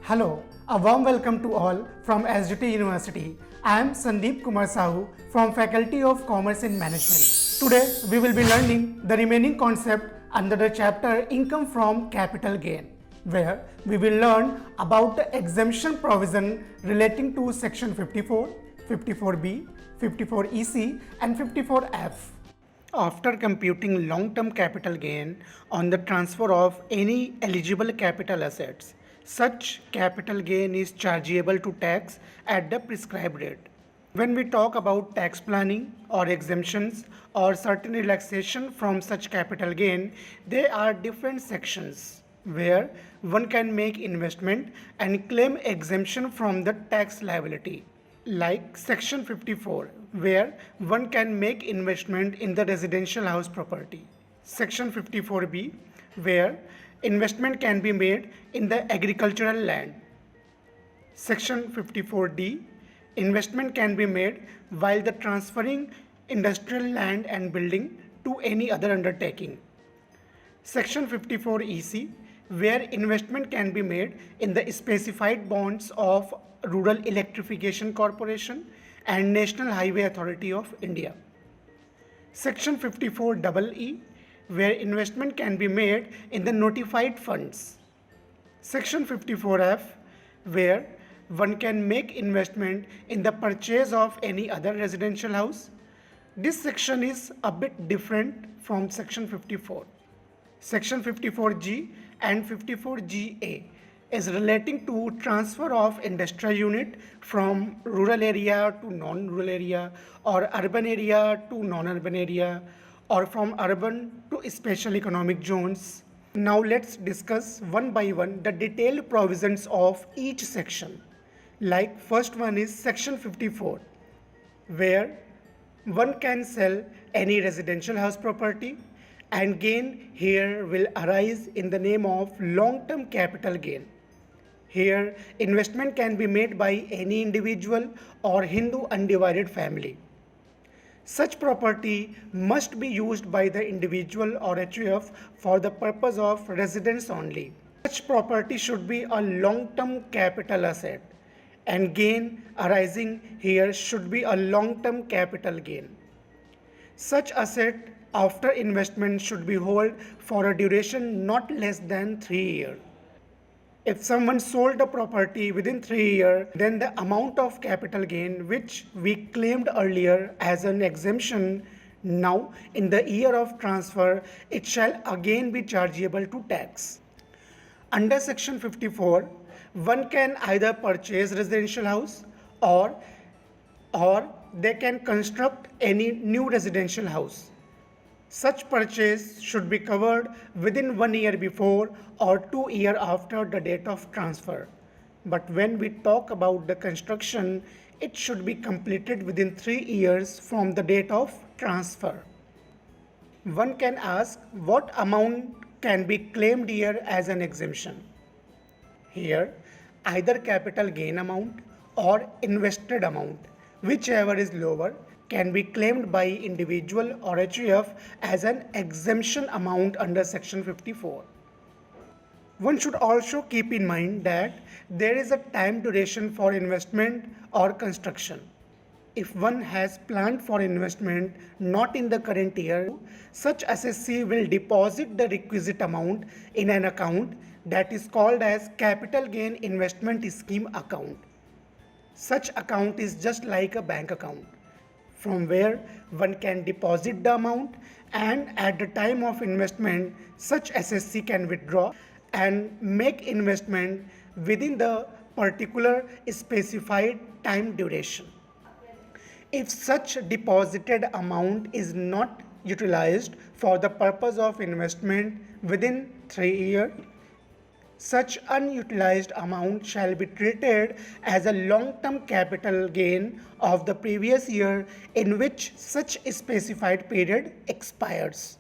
Hello, a warm welcome to all from SGT University. I am Sandeep Kumar Sahu from Faculty of Commerce and Management. Today we will be learning the remaining concept under the chapter Income from Capital Gain, where we will learn about the exemption provision relating to Section 54, 54B, 54EC and 54F. After computing long-term capital gain on the transfer of any eligible capital assets, such capital gain is chargeable to tax at the prescribed rate. When we talk about tax planning or exemptions or certain relaxation from such capital gain, there are different sections where one can make investment and claim exemption from the tax liability. Like Section 54, where one can make investment in the residential house property. Section 54B, where investment can be made in the agricultural land. Section 54D, investment can be made while the transferring industrial land and building to any other undertaking. Section 54EC, where investment can be made in the specified bonds of Rural Electrification Corporation and National Highway Authority of India. Section 54EE, where investment can be made in the notified funds. Section 54F, where one can make investment in the purchase of any other residential house. This section is a bit different from Section 54. Section 54G and 54GA is relating to transfer of industrial unit from rural area to non-rural area or urban area to non-urban area or from urban to special economic zones. Now let's discuss one by one the detailed provisions of each section. Like first one is Section 54, where one can sell any residential house property and gain here will arise in the name of long-term capital gain. Here, investment can be made by any individual or Hindu undivided family. Such property must be used by the individual or HUF for the purpose of residence only. Such property should be a long-term capital asset, and gain arising here should be a long-term capital gain. Such asset after investment should be held for a duration not less than 3 years. If someone sold the property within 3 years, then the amount of capital gain which we claimed earlier as an exemption, now in the year of transfer, it shall again be chargeable to tax. Under Section 54, one can either purchase residential house or they can construct any new residential house. Such purchase should be covered within 1 year before or 2 years after the date of transfer. But when we talk about the construction, it should be completed within 3 years from the date of transfer. One can ask what amount can be claimed here as an exemption. Here, either capital gain amount or invested amount, whichever is lower, can be claimed by individual or HUF as an exemption amount under Section 54. One should also keep in mind that there is a time duration for investment or construction. If one has planned for investment not in the current year, such assessee will deposit the requisite amount in an account that is called as Capital Gain Investment Scheme account. Such account is just like a bank account, from where one can deposit the amount, and at the time of investment such assessee can withdraw and make investment within the particular specified time duration. If such deposited amount is not utilized for the purpose of investment within 3 years, such unutilized amount shall be treated as a long-term capital gain of the previous year in which such specified period expires.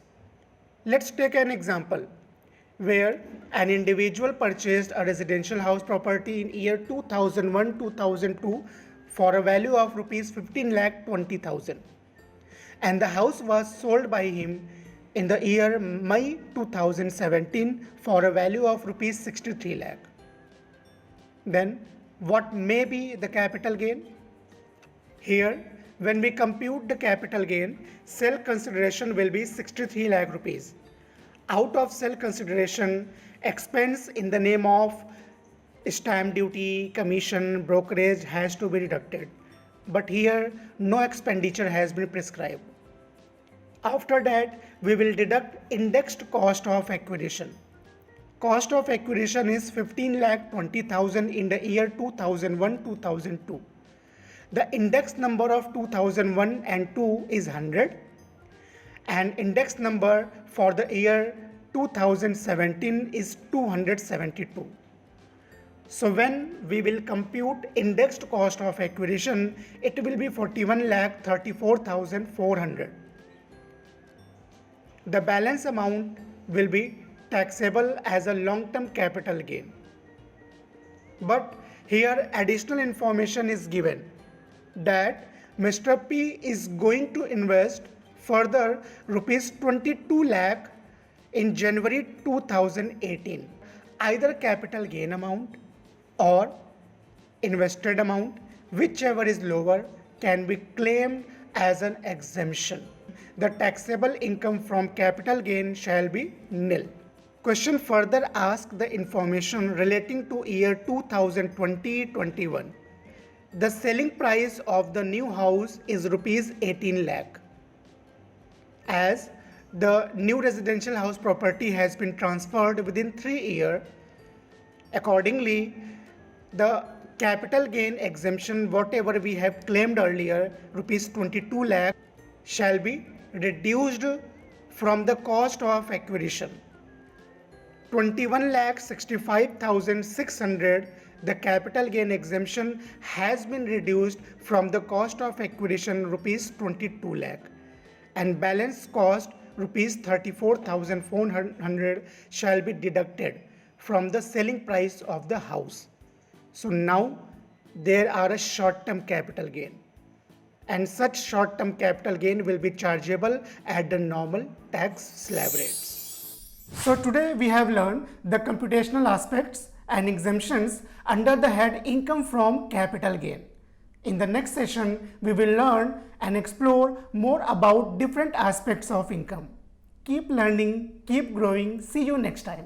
Let's take an example where an individual purchased a residential house property in year 2001-2002 for a value of rupees 15,20,000, and the house was sold by him in the year May 2017 for a value of rupees 63 lakh. Then what may be the capital gain? Here, when we compute the capital gain, sale consideration will be 63 lakh rupees. Out of sale consideration, expense in the name of stamp duty, commission, brokerage has to be deducted. But here, no expenditure has been prescribed. After that, we will deduct indexed cost of acquisition. Cost of acquisition is 15,20,000 in the year 2001-2002. The index number of 2001 and 2 is 100, and index number for the year 2017 is 272. So when we will compute indexed cost of acquisition, it will be 41,34,400. The balance amount will be taxable as a long-term capital gain. But here additional information is given that Mr. P is going to invest further rupees 22 lakh in January 2018. Either capital gain amount or invested amount, whichever is lower, can be claimed as an exemption. The taxable income from capital gain shall be nil. Question further asks the information relating to year 2020-21. The selling price of the new house is rupees 18 lakh. As the new residential house property has been transferred within 3 years, accordingly, the capital gain exemption, whatever we have claimed earlier, rupees 22 lakh, shall be reduced from the cost of acquisition. 21,65,600, the capital gain exemption has been reduced from the cost of acquisition rupees 22 lakh, and balance cost rupees 34,400 shall be deducted from the selling price of the house. So now there are a short-term capital gain, and such short-term capital gain will be chargeable at the normal tax slab rates. So today we have learned the computational aspects and exemptions under the head income from capital gain. In the next session, we will learn and explore more about different aspects of income. Keep learning, keep growing. See you next time.